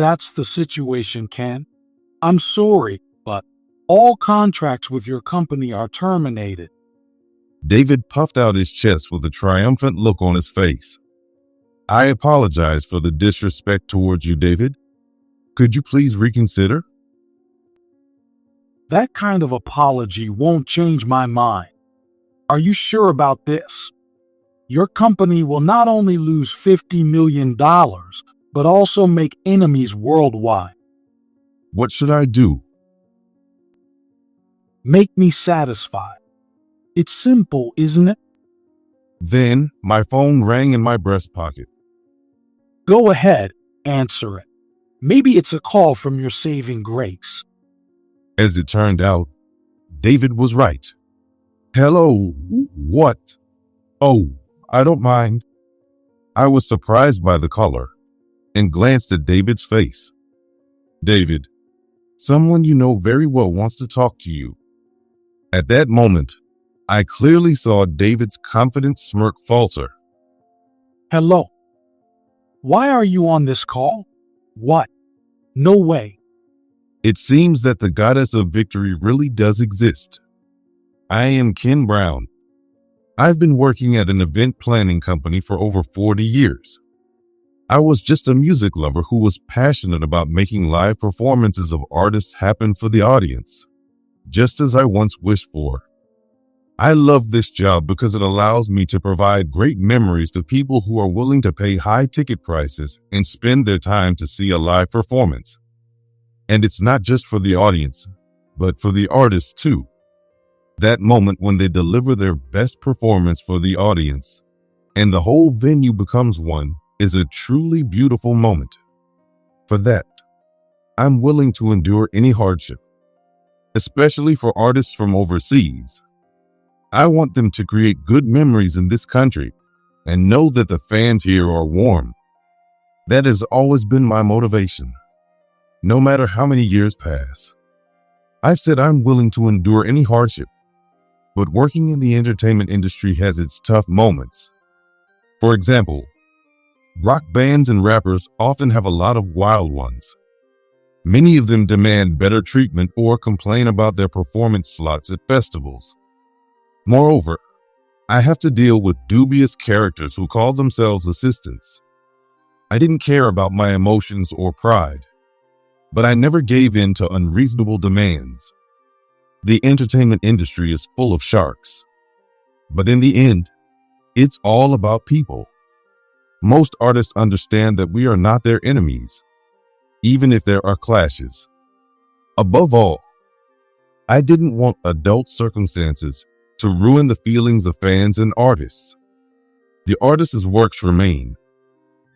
That's the situation, Ken. I'm sorry, but all contracts with your company are terminated. David puffed out his chest with a triumphant look on his face. I apologize for the disrespect towards you, David. Could you please reconsider? That kind of apology won't change my mind. Are you sure about this? Your company will not only lose $50 million, but also make enemies worldwide. What should I do? Make me satisfied. It's simple, isn't it? Then my phone rang in my breast pocket. Go ahead, answer it. Maybe it's a call from your saving grace. As it turned out, David was right. Hello, what? Oh, I don't mind. I was surprised by the caller and glanced at David's face. David, someone you know very well wants to talk to you. At that moment, I clearly saw David's confident smirk falter. Hello. Why are you on this call? What? No way. It seems that the goddess of victory really does exist. I am Ken Brown. I've been working at an event planning company for over 40 years. I was just a music lover who was passionate about making live performances of artists happen for the audience, just as I once wished for. I love this job because it allows me to provide great memories to people who are willing to pay high ticket prices and spend their time to see a live performance. And it's not just for the audience, but for the artists too. That moment when they deliver their best performance for the audience and the whole venue becomes one is a truly beautiful moment. For that, I'm willing to endure any hardship, especially for artists from overseas. I want them to create good memories in this country and know that the fans here are warm. That has always been my motivation, no matter how many years pass. I've said I'm willing to endure any hardship, but working in the entertainment industry has its tough moments. For example, rock bands and rappers often have a lot of wild ones. Many of them demand better treatment or complain about their performance slots at festivals. Moreover, I have to deal with dubious characters who call themselves assistants. I didn't care about my emotions or pride, but I never gave in to unreasonable demands. The entertainment industry is full of sharks, but in the end, it's all about people. Most artists understand that we are not their enemies, even if there are clashes. Above all, I didn't want adult circumstances to ruin the feelings of fans and artists. The artist's works remain,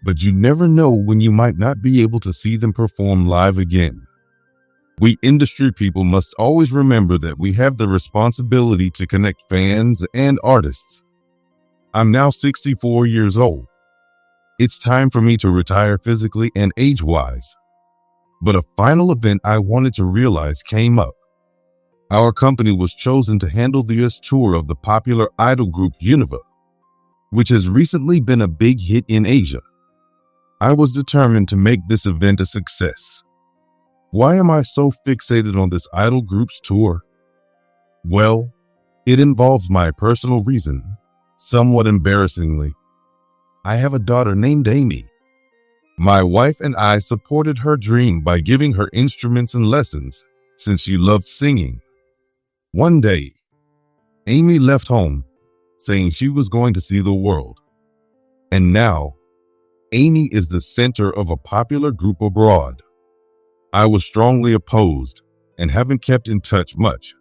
but you never know when you might not be able to see them perform live again. We industry people must always remember that we have the responsibility to connect fans and artists. I'm now 64 years old. It's time for me to retire physically and age-wise. But a final event I wanted to realize came up. Our company was chosen to handle the US tour of the popular idol group Univa, which has recently been a big hit in Asia. I was determined to make this event a success. Why am I so fixated on this idol group's tour? Well, it involves my personal reason. Somewhat embarrassingly, I have a daughter named Amy. My wife and I supported her dream by giving her instruments and lessons since she loved singing. One day, Amy left home saying she was going to see the world. And now, Amy is the center of a popular group abroad. I was strongly opposed and haven't kept in touch much,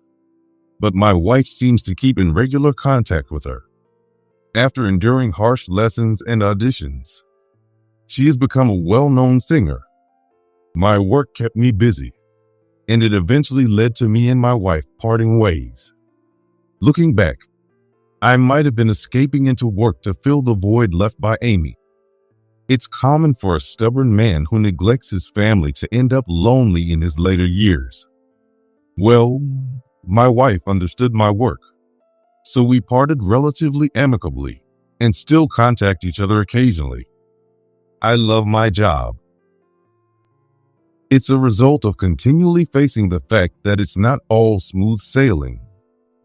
but my wife seems to keep in regular contact with her. After enduring harsh lessons and auditions, she has become a well-known singer. My work kept me busy, and it eventually led to me and my wife parting ways. Looking back, I might have been escaping into work to fill the void left by Amy. It's common for a stubborn man who neglects his family to end up lonely in his later years. Well, my wife understood my work, so we parted relatively amicably and still contact each other occasionally. I love my job. It's a result of continually facing the fact that it's not all smooth sailing,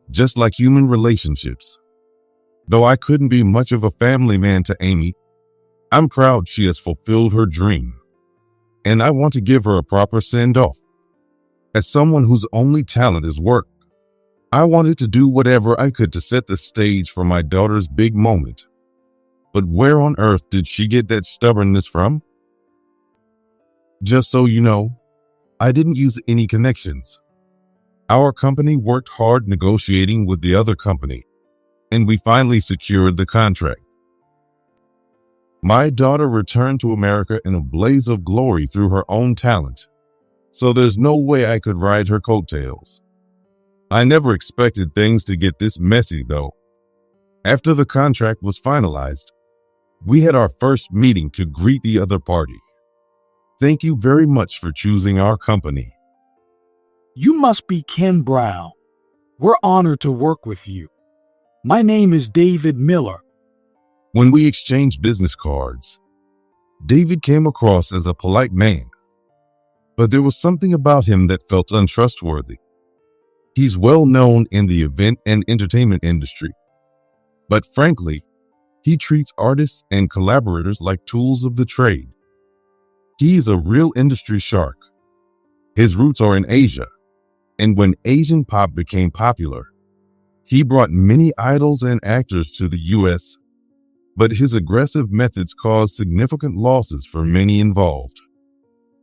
just like human relationships. Though I couldn't be much of a family man to Amy, I'm proud she has fulfilled her dream, and I want to give her a proper send-off. As someone whose only talent is work, I wanted to do whatever I could to set the stage for my daughter's big moment. But where on earth did she get that stubbornness from? Just so you know, I didn't use any connections. Our company worked hard negotiating with the other company, and we finally secured the contract. My daughter returned to America in a blaze of glory through her own talent, so there's no way I could ride her coattails. I never expected things to get this messy, though. After the contract was finalized, we had our first meeting to greet the other party. Thank you very much for choosing our company. You must be Ken Brown. We're honored to work with you. My name is David Miller. When we exchanged business cards, David came across as a polite man, but there was something about him that felt untrustworthy. He's well known in the event and entertainment industry, but frankly, he treats artists and collaborators like tools of the trade. He's a real industry shark. His roots are in Asia, and when Asian pop became popular, he brought many idols and actors to the US, but his aggressive methods caused significant losses for many involved.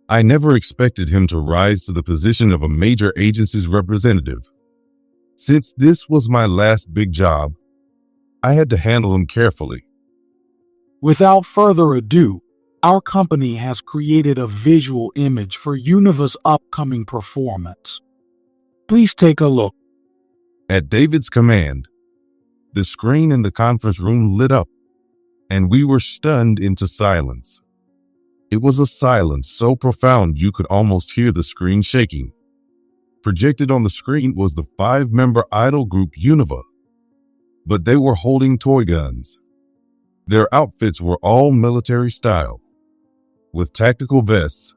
I never expected him to rise to the position of a major agency's representative. Since this was my last big job, I had to handle him carefully. Without further ado, our company has created a visual image for Univa's upcoming performance. Please take a look. At David's command, the screen in the conference room lit up, and we were stunned into silence. It was a silence so profound you could almost hear the screen shaking. Projected on the screen was the 5-member idol group Univa, but they were holding toy guns. Their outfits were all military style, with tactical vests,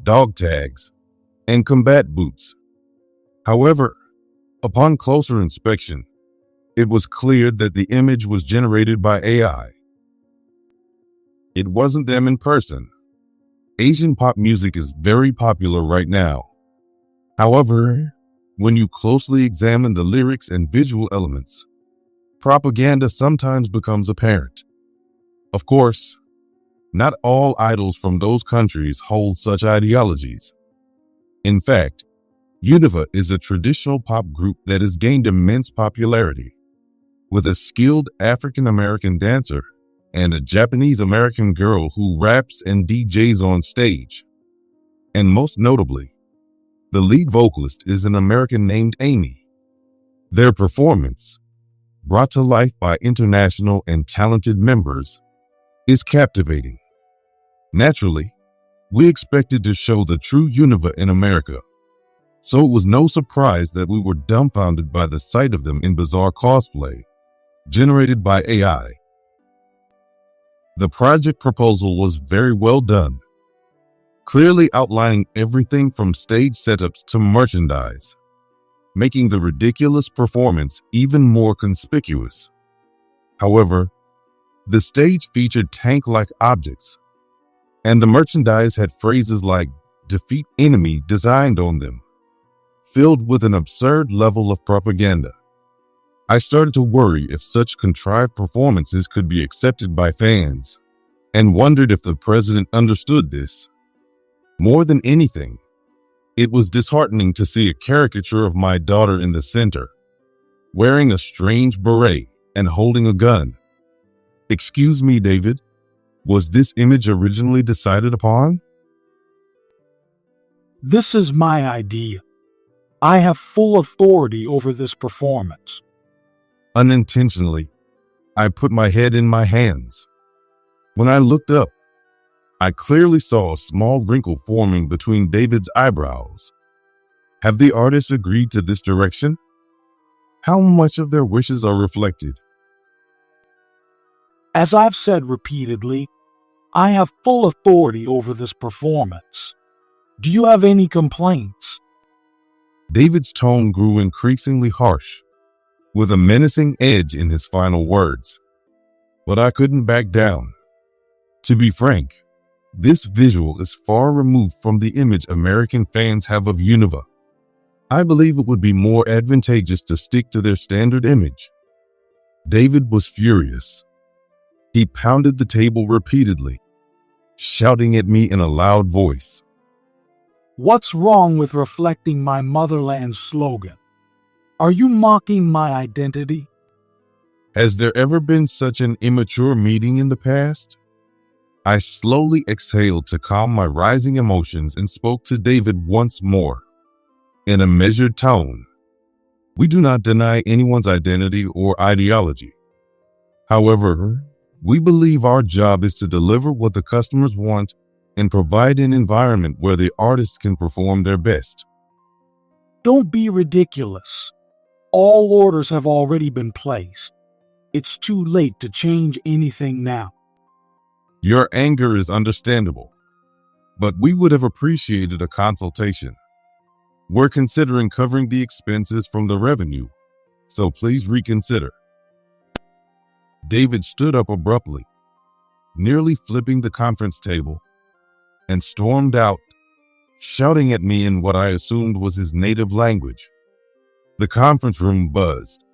dog tags, and combat boots. However, upon closer inspection, it was clear that the image was generated by AI. It wasn't them in person. Asian pop music is very popular right now. However, when you closely examine the lyrics and visual elements, propaganda sometimes becomes apparent. Of course, not all idols from those countries hold such ideologies. In fact, Univa is a traditional pop group that has gained immense popularity, with a skilled African-American dancer and a Japanese-American girl who raps and DJs on stage. And most notably, the lead vocalist is an American named Amy. Their performance, brought to life by international and talented members, is captivating. Naturally, we expected to show the true Univa in America, so it was no surprise that we were dumbfounded by the sight of them in bizarre cosplay, generated by AI. The project proposal was very well done, clearly outlining everything from stage setups to merchandise, making the ridiculous performance even more conspicuous. However, the stage featured tank-like objects, and the merchandise had phrases like "defeat enemy" designed on them, filled with an absurd level of propaganda. I started to worry if such contrived performances could be accepted by fans, and wondered if the president understood this. More than anything, it was disheartening to see a caricature of my daughter in the center, wearing a strange beret and holding a gun. Excuse me, David, was this image originally decided upon? This is my idea. I have full authority over this performance. Unintentionally, I put my head in my hands. When I looked up, I clearly saw a small wrinkle forming between David's eyebrows. Have the artists agreed to this direction? How much of their wishes are reflected? As I've said repeatedly, I have full authority over this performance. Do you have any complaints? David's tone grew increasingly harsh, with a menacing edge in his final words. But I couldn't back down. To be frank, this visual is far removed from the image American fans have of Univa. I believe it would be more advantageous to stick to their standard image. David was furious. He pounded the table repeatedly, shouting at me in a loud voice. What's wrong with reflecting my motherland slogan? Are you mocking my identity? Has there ever been such an immature meeting in the past? I slowly exhaled to calm my rising emotions and spoke to David once more. In a measured tone, we do not deny anyone's identity or ideology. However, we believe our job is to deliver what the customers want and provide an environment where the artists can perform their best. Don't be ridiculous. All orders have already been placed. It's too late to change anything now. Your anger is understandable, but we would have appreciated a consultation. We're considering covering the expenses from the revenue, so please reconsider. David stood up abruptly, nearly flipping the conference table, and stormed out, shouting at me in what I assumed was his native language. The conference room buzzed,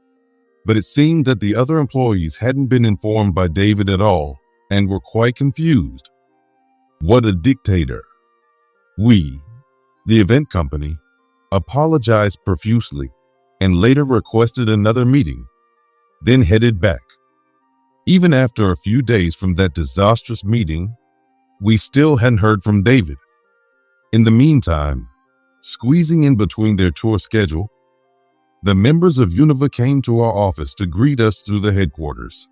but it seemed that the other employees hadn't been informed by David at all and were quite confused. What a dictator. We, the event company, apologized profusely and later requested another meeting, then headed back. Even after a few days from that disastrous meeting, we still hadn't heard from David. In the meantime, squeezing in between their tour schedule, the members of Univa came to our office to greet us through the headquarters.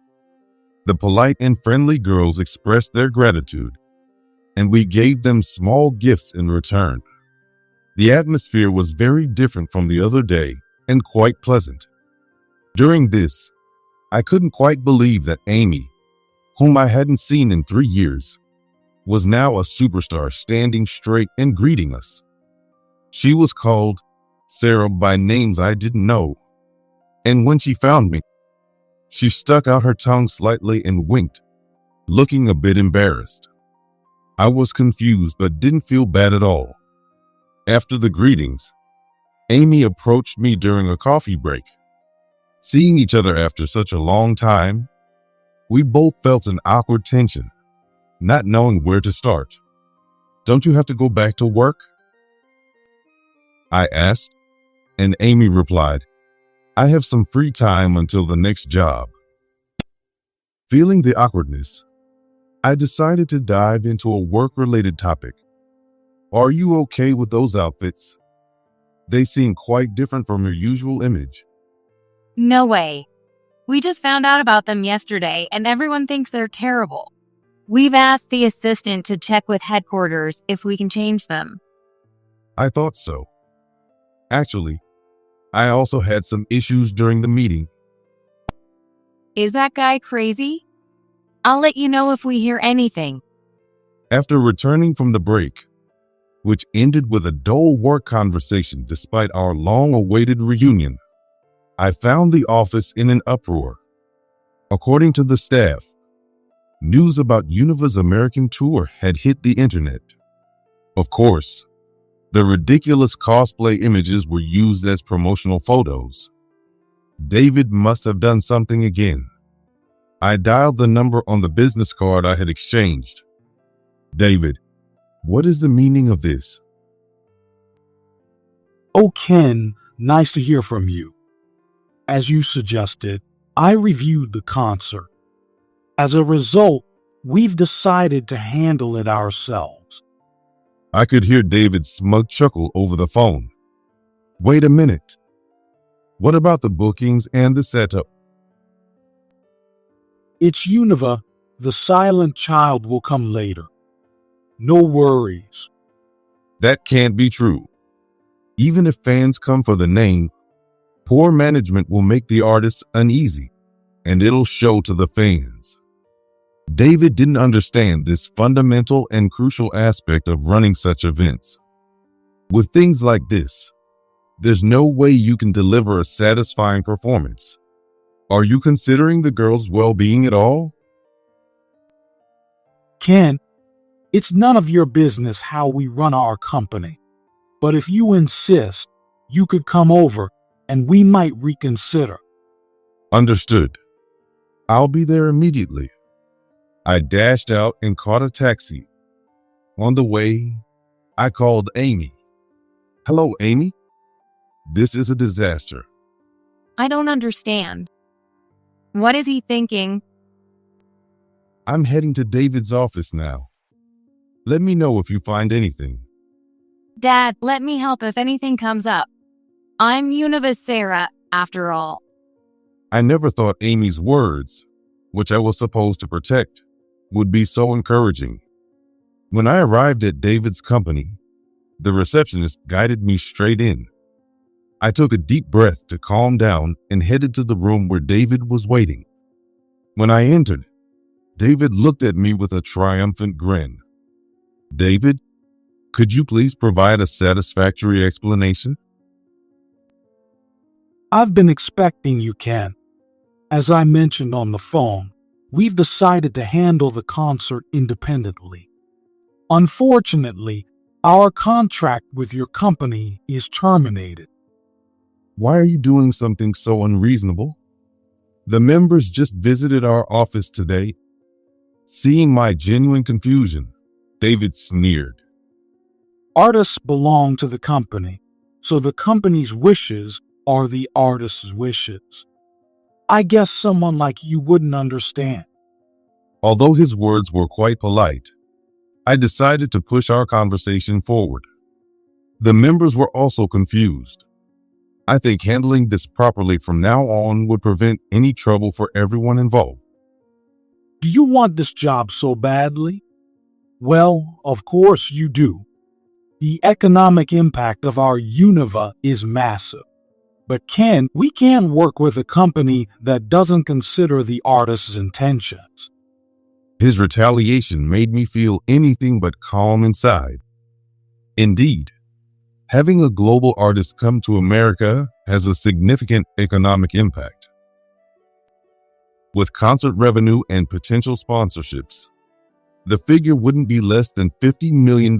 The polite and friendly girls expressed their gratitude, and we gave them small gifts in return. The atmosphere was very different from the other day and quite pleasant. During this, I couldn't quite believe that Amy, whom I hadn't seen in 3 years, was now a superstar standing straight and greeting us. She was called Sarah by names I didn't know, and when she found me, she stuck out her tongue slightly and winked, looking a bit embarrassed. I was confused but didn't feel bad at all. After the greetings, Amy approached me during a coffee break. Seeing each other after such a long time, we both felt an awkward tension, not knowing where to start. Don't you have to go back to work? I asked, and Amy replied, I have some free time until the next job. Feeling the awkwardness, I decided to dive into a work-related topic. Are you okay with those outfits? They seem quite different from your usual image. No way. We just found out about them yesterday and everyone thinks they're terrible. We've asked the assistant to check with headquarters if we can change them. I thought so. Actually, I also had some issues during the meeting. Is that guy crazy? I'll let you know if we hear anything. After returning from the break, which ended with a dull work conversation despite our long-awaited reunion, I found the office in an uproar. According to the staff, news about Univa's American tour had hit the internet. Of course, the ridiculous cosplay images were used as promotional photos. David must have done something again. I dialed the number on the business card I had exchanged. David, what is the meaning of this? Oh, Ken, nice to hear from you. As you suggested, I reviewed the concert. As a result, we've decided to handle it ourselves. I could hear David's smug chuckle over the phone. Wait a minute. What about the bookings and the setup? It's Univa. The silent child will come later. No worries. That can't be true. Even if fans come for the name, poor management will make the artists uneasy, and it'll show to the fans. David didn't understand this fundamental and crucial aspect of running such events. With things like this, there's no way you can deliver a satisfying performance. Are you considering the girl's well-being at all? Ken, it's none of your business how we run our company. But if you insist, you could come over and we might reconsider. Understood. I'll be there immediately. I dashed out and caught a taxi. On the way, I called Amy. Hello, Amy. This is a disaster. I don't understand. What is he thinking? I'm heading to David's office now. Let me know if you find anything. Dad, let me help if anything comes up. I'm Universe Sarah, after all. I never thought Amy's words, which I was supposed to protect, would be so encouraging. When I arrived at David's company, the receptionist guided me straight in. I took a deep breath to calm down and headed to the room where David was waiting. When I entered, David looked at me with a triumphant grin. David, could you please provide a satisfactory explanation? I've been expecting you, Ken. As I mentioned on the phone, we've decided to handle the concert independently. Unfortunately, our contract with your company is terminated. Why are you doing something so unreasonable? The members just visited our office today. Seeing my genuine confusion, David sneered. Artists belong to the company, so the company's wishes are the artist's wishes. I guess someone like you wouldn't understand. Although his words were quite polite, I decided to push our conversation forward. The members were also confused. I think handling this properly from now on would prevent any trouble for everyone involved. Do you want this job so badly? Well, of course you do. The economic impact of our Univa is massive. But Ken, we can't work with a company that doesn't consider the artist's intentions. His retaliation made me feel anything but calm inside. Indeed, having a global artist come to America has a significant economic impact. With concert revenue and potential sponsorships, the figure wouldn't be less than $50 million.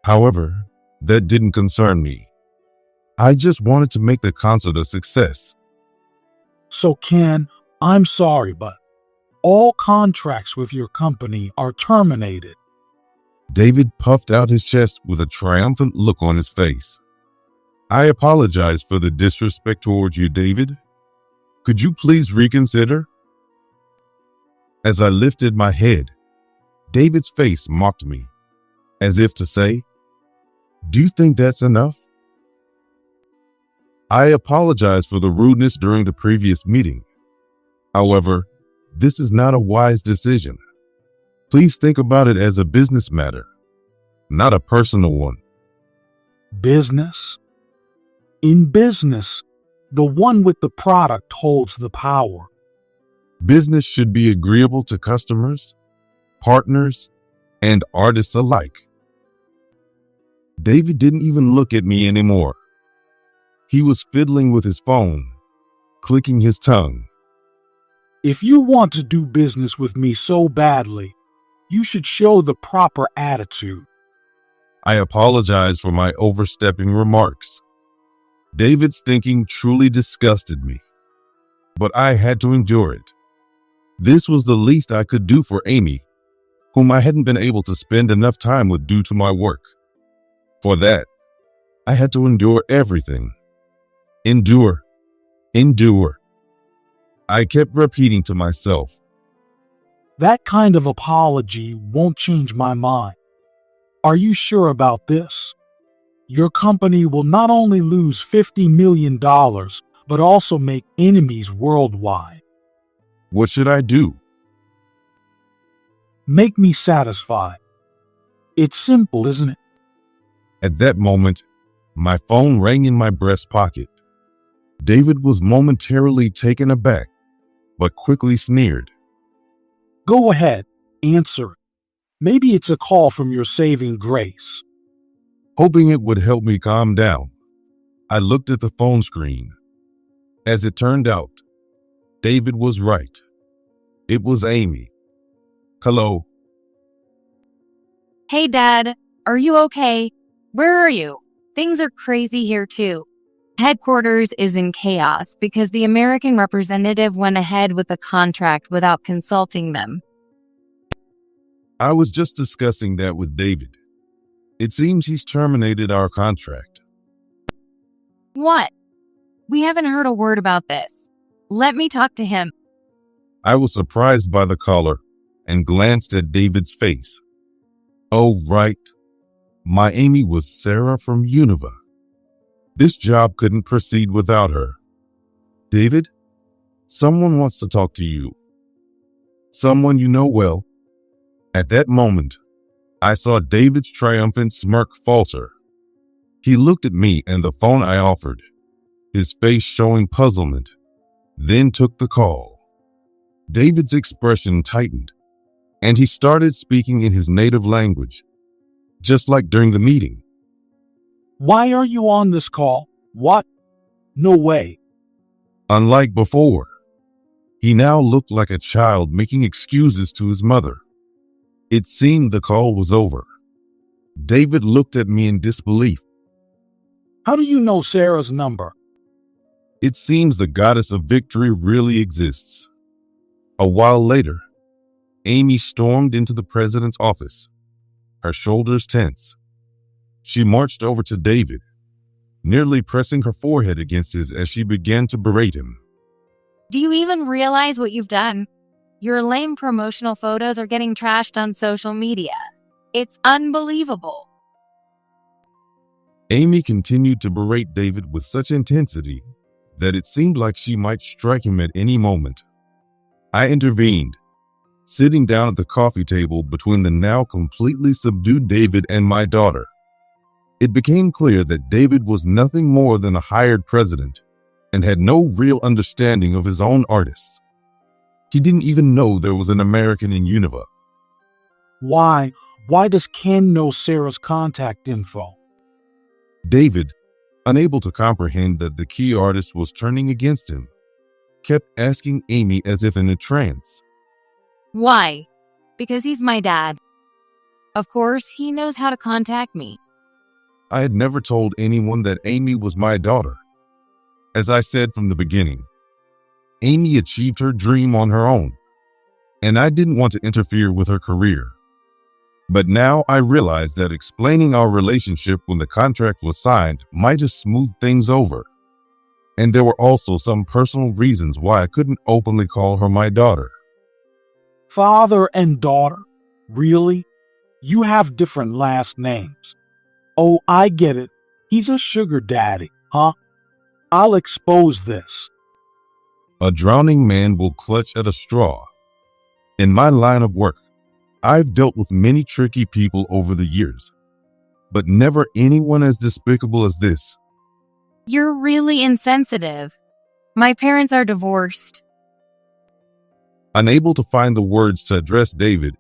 However, that didn't concern me. I just wanted to make the concert a success. So Ken, I'm sorry, but all contracts with your company are terminated. David puffed out his chest with a triumphant look on his face. I apologize for the disrespect towards you, David. Could you please reconsider? As I lifted my head, David's face mocked me, as if to say, "Do you think that's enough?" I apologize for the rudeness during the previous meeting. However, this is not a wise decision. Please think about it as a business matter, not a personal one. Business? In business, the one with the product holds the power. Business should be agreeable to customers, partners, and artists alike. David didn't even look at me anymore. He was fiddling with his phone, clicking his tongue. If you want to do business with me so badly, you should show the proper attitude. I apologize for my overstepping remarks. David's thinking truly disgusted me, but I had to endure it. This was the least I could do for Amy, whom I hadn't been able to spend enough time with due to my work. For that, I had to endure everything. Endure. Endure. I kept repeating to myself, That kind of apology won't change my mind. Are you sure about this? Your company will not only lose $50 million, but also make enemies worldwide. what should I do? Make me satisfied. It's simple, isn't it? At that moment, my phone rang in my breast pocket. David was momentarily taken aback, but quickly sneered. Go ahead, answer it. Maybe it's a call from your saving grace. Hoping it would help me calm down, I looked at the phone screen. As it turned out, David was right. It was Amy. Hello. Hey, Dad, are you okay? Where are you? Things are crazy here, too. Headquarters is in chaos because the American representative went ahead with the contract without consulting them. I was just discussing that with David. It seems he's terminated our contract. What? We haven't heard a word about this. Let me talk to him. I was surprised by the caller and glanced at David's face. Oh, right. My Amy was Sarah from Univa. This job couldn't proceed without her. David, someone wants to talk to you. Someone you know well. At that moment, I saw David's triumphant smirk falter. He looked at me and the phone I offered, his face showing puzzlement, then took the call. David's expression tightened, and he started speaking in his native language, just like during the meeting. Why are you on this call? What? No way. Unlike before, he now looked like a child making excuses to his mother. It seemed the call was over. David looked at me in disbelief. How do you know Sarah's number? It seems the goddess of victory really exists. A while later, Amy stormed into the president's office, her shoulders tense. She marched over to David, nearly pressing her forehead against his as she began to berate him. Do you even realize what you've done? Your lame promotional photos are getting trashed on social media. It's unbelievable. Amy continued to berate David with such intensity that it seemed like she might strike him at any moment. I intervened, sitting down at the coffee table between the now completely subdued David and my daughter. It became clear that David was nothing more than a hired president and had no real understanding of his own artists. He didn't even know there was an American in Univa. Why does Ken know Sarah's contact info? David, unable to comprehend that the key artist was turning against him, kept asking Amy as if in a trance. Why? Because he's my dad. Of course, he knows how to contact me. I had never told anyone that Amy was my daughter. As I said from the beginning, Amy achieved her dream on her own, and I didn't want to interfere with her career. But now I realized that explaining our relationship when the contract was signed might have smoothed things over. And there were also some personal reasons why I couldn't openly call her my daughter. Father and daughter? Really? You have different last names. Oh, I get it. He's a sugar daddy, huh? I'll expose this. A drowning man will clutch at a straw. In my line of work, I've dealt with many tricky people over the years, but never anyone as despicable as this. You're really insensitive. My parents are divorced. Unable to find the words to address David,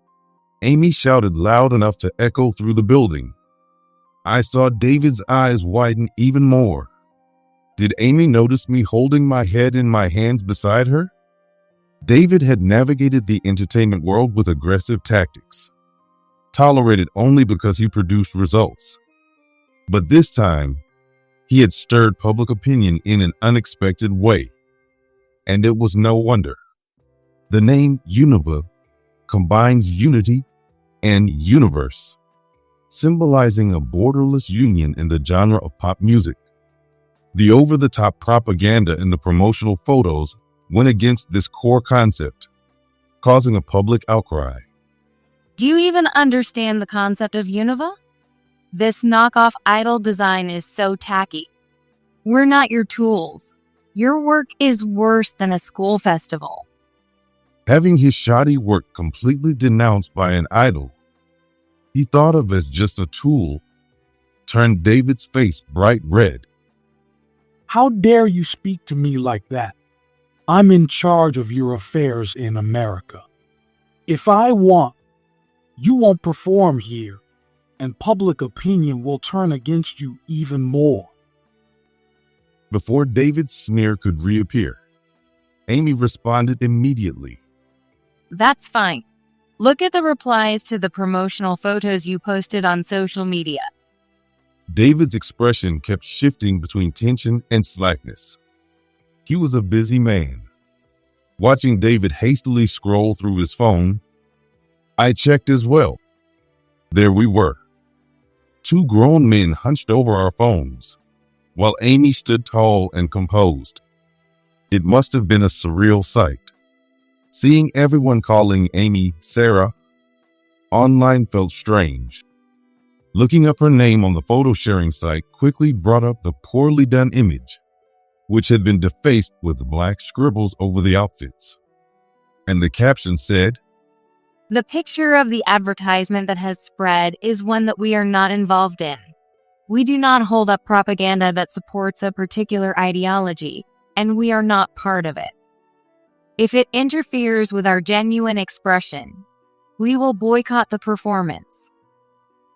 Amy shouted loud enough to echo through the building. I saw David's eyes widen even more. Did Amy notice me holding my head in my hands beside her? David had navigated the entertainment world with aggressive tactics, tolerated only because he produced results. But this time, he had stirred public opinion in an unexpected way. And it was no wonder. The name Univa combines unity and universe, symbolizing a borderless union in the genre of pop music. The over-the-top propaganda in the promotional photos went against this core concept, causing a public outcry. Do you even understand the concept of Univa? This knockoff idol design is so tacky. We're not your tools. Your work is worse than a school festival. Having his shoddy work completely denounced by an idol he thought of as just a tool turned David's face bright red. How dare you speak to me like that? I'm in charge of your affairs in America. If I want, you won't perform here, and public opinion will turn against you even more. Before David's smear could reappear, Amy responded immediately. That's fine. Look at the replies to the promotional photos you posted on social media. David's expression kept shifting between tension and slackness. He was a busy man. Watching David hastily scroll through his phone, I checked as well. There we were. Two grown men hunched over our phones, while Amy stood tall and composed. It must have been a surreal sight. Seeing everyone calling Amy Sarah online felt strange. Looking up her name on the photo sharing site quickly brought up the poorly done image, which had been defaced with black scribbles over the outfits. And the caption said, The picture of the advertisement that has spread is one that we are not involved in. We do not hold up propaganda that supports a particular ideology, and we are not part of it. If it interferes with our genuine expression, we will boycott the performance.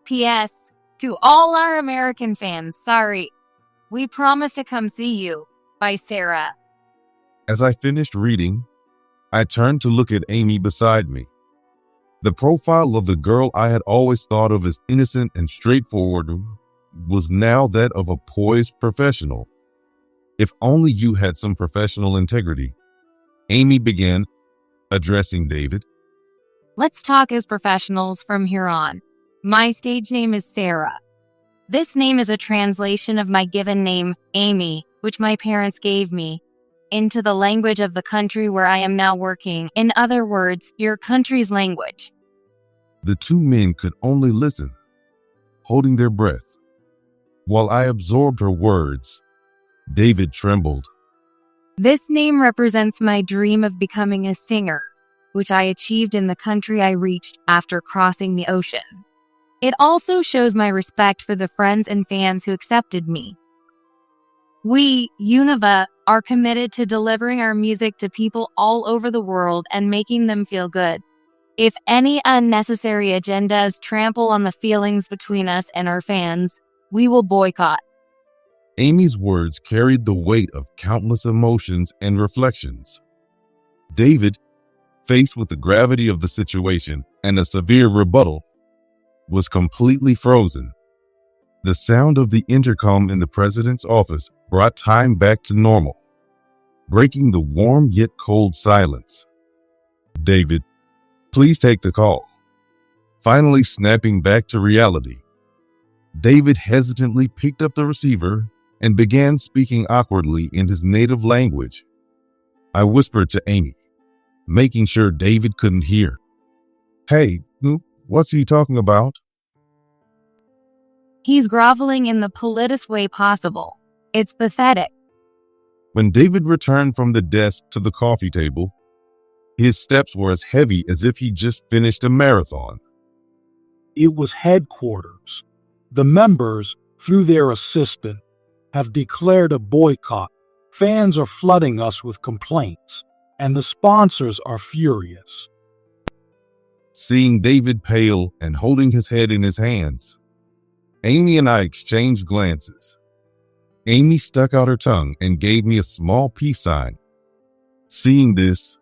P.S. To all our American fans, sorry. We promise to come see you. By Sarah. As I finished reading, I turned to look at Amy beside me. The profile of the girl I had always thought of as innocent and straightforward was now that of a poised professional. If only you had some professional integrity. Amy began, addressing David. Let's talk as professionals from here on. My stage name is Sarah. This name is a translation of my given name, Amy, which my parents gave me, into the language of the country where I am now working. In other words, your country's language. The two men could only listen, holding their breath. While I absorbed her words, David trembled. This name represents my dream of becoming a singer, which I achieved in the country I reached after crossing the ocean. It also shows my respect for the friends and fans who accepted me. We, Univa, are committed to delivering our music to people all over the world and making them feel good. If any unnecessary agendas trample on the feelings between us and our fans, we will boycott. Amy's words carried the weight of countless emotions and reflections. David, faced with the gravity of the situation and a severe rebuttal, was completely frozen. The sound of the intercom in the president's office brought time back to normal, breaking the warm yet cold silence. David, please take the call. Finally snapping back to reality, David hesitantly picked up the receiver and began speaking awkwardly in his native language. I whispered to Amy, making sure David couldn't hear. Hey, what's he talking about? He's groveling in the politest way possible. It's pathetic. When David returned from the desk to the coffee table, his steps were as heavy as if he just finished a marathon. It was headquarters. The members, through their assistant, have declared a boycott. Fans are flooding us with complaints, and the sponsors are furious. Seeing David pale and holding his head in his hands, Amy and I exchanged glances. Amy stuck out her tongue and gave me a small peace sign. Seeing this,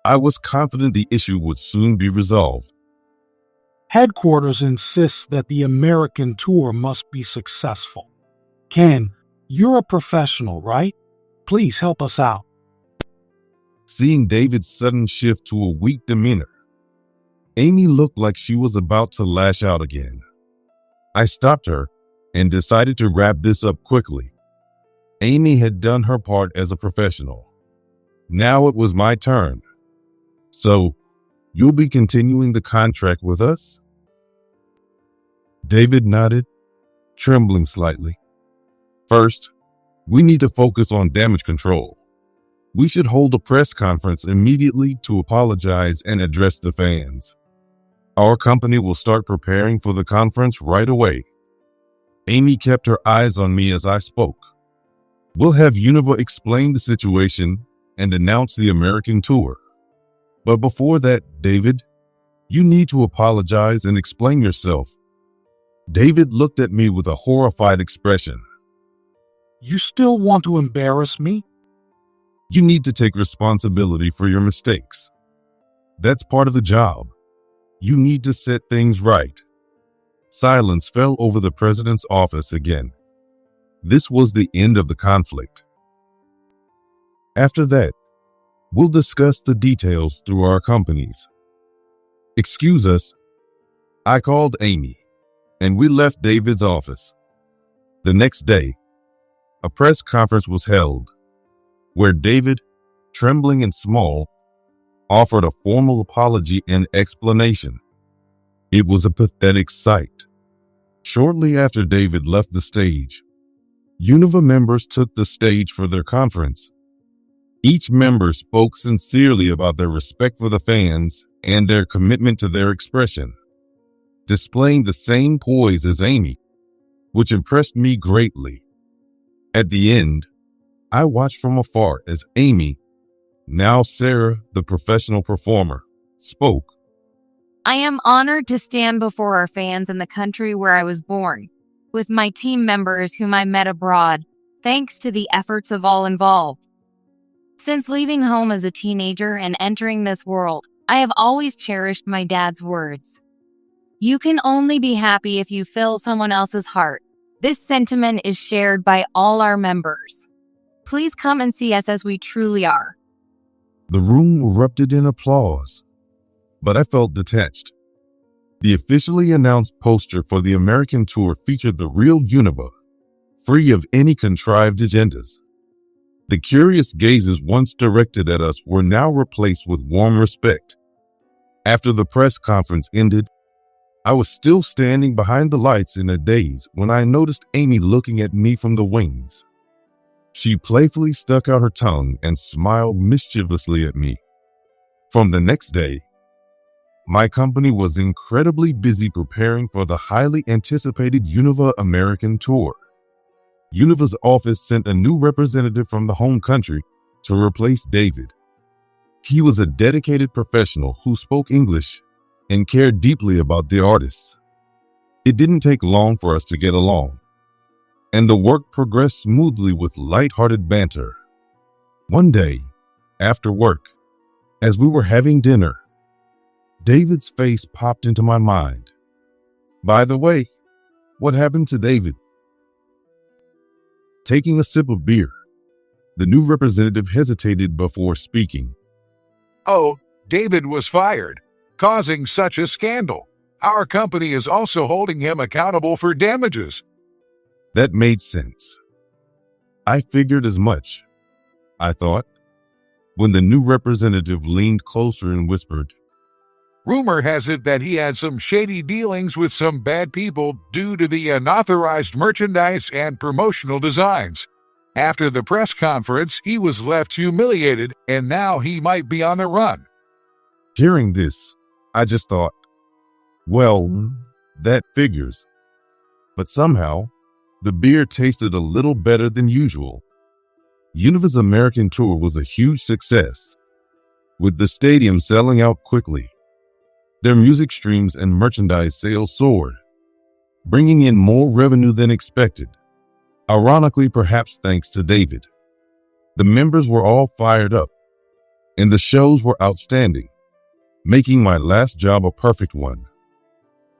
I was confident the issue would soon be resolved. Headquarters insists that the American tour must be successful. Ken, you're a professional, right? Please help us out. Seeing David's sudden shift to a weak demeanor, Amy looked like she was about to lash out again. I stopped her and decided to wrap this up quickly. Amy had done her part as a professional. Now it was my turn. So, you'll be continuing the contract with us? David nodded, trembling slightly. First, we need to focus on damage control. We should hold a press conference immediately to apologize and address the fans. Our company will start preparing for the conference right away. Amy kept her eyes on me as I spoke. We'll have Univa explain the situation and announce the American tour. But before that, David, you need to apologize and explain yourself. David looked at me with a horrified expression. You still want to embarrass me? You need to take responsibility for your mistakes. That's part of the job. You need to set things right. Silence fell over the president's office again. This was the end of the conflict. After that, we'll discuss the details through our companies. Excuse us. I called Amy, and we left David's office. The next day, a press conference was held, where David, trembling and small, offered a formal apology and explanation. It was a pathetic sight. Shortly after David left the stage, Univa members took the stage for their conference. Each member spoke sincerely about their respect for the fans and their commitment to their expression, displaying the same poise as Amy, which impressed me greatly. At the end, I watched from afar as Amy, now Sarah, the professional performer, spoke. I am honored to stand before our fans in the country where I was born, with my team members whom I met abroad, thanks to the efforts of all involved. Since leaving home as a teenager and entering this world, I have always cherished my dad's words. You can only be happy if you fill someone else's heart. This sentiment is shared by all our members. Please come and see us as we truly are. The room erupted in applause, but I felt detached. The officially announced poster for the American tour featured the real Univa, free of any contrived agendas. The curious gazes once directed at us were now replaced with warm respect. After the press conference ended, I was still standing behind the lights in a daze when I noticed Amy looking at me from the wings. She playfully stuck out her tongue and smiled mischievously at me. From the next day, my company was incredibly busy preparing for the highly anticipated Univa American tour. Univa's office sent a new representative from the home country to replace David. He was a dedicated professional who spoke English and cared deeply about the artists. It didn't take long for us to get along, and the work progressed smoothly with light-hearted banter. One day, after work, as we were having dinner, David's face popped into my mind. By the way, what happened to David? Taking a sip of beer, the new representative hesitated before speaking. Oh, David was fired, causing such a scandal. Our company is also holding him accountable for damages. That made sense. I figured as much, I thought, when the new representative leaned closer and whispered, Rumor has it that he had some shady dealings with some bad people due to the unauthorized merchandise and promotional designs. After the press conference, he was left humiliated, and now he might be on the run. Hearing this, I just thought, well, that figures. But somehow, the beer tasted a little better than usual. Univa's American tour was a huge success, with the stadium selling out quickly. Their music streams and merchandise sales soared, bringing in more revenue than expected. Ironically, perhaps thanks to David. The members were all fired up, and the shows were outstanding, making my last job a perfect one.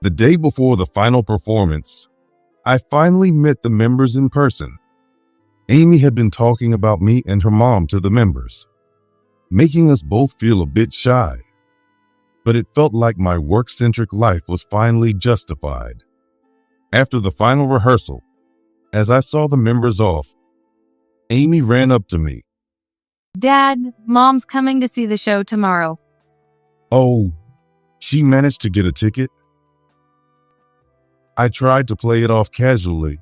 The day before the final performance, I finally met the members in person. Amy had been talking about me and her mom to the members, making us both feel a bit shy. But it felt like my work-centric life was finally justified. After the final rehearsal, as I saw the members off, Amy ran up to me. Dad, Mom's coming to see the show tomorrow. Oh, she managed to get a ticket? I tried to play it off casually,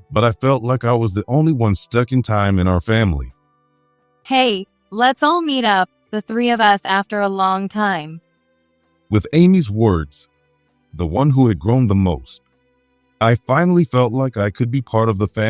but I felt like I was the only one stuck in time in our family. Hey, let's all meet up, the three of us, after a long time. With Amy's words, the one who had grown the most, I finally felt like I could be part of the family.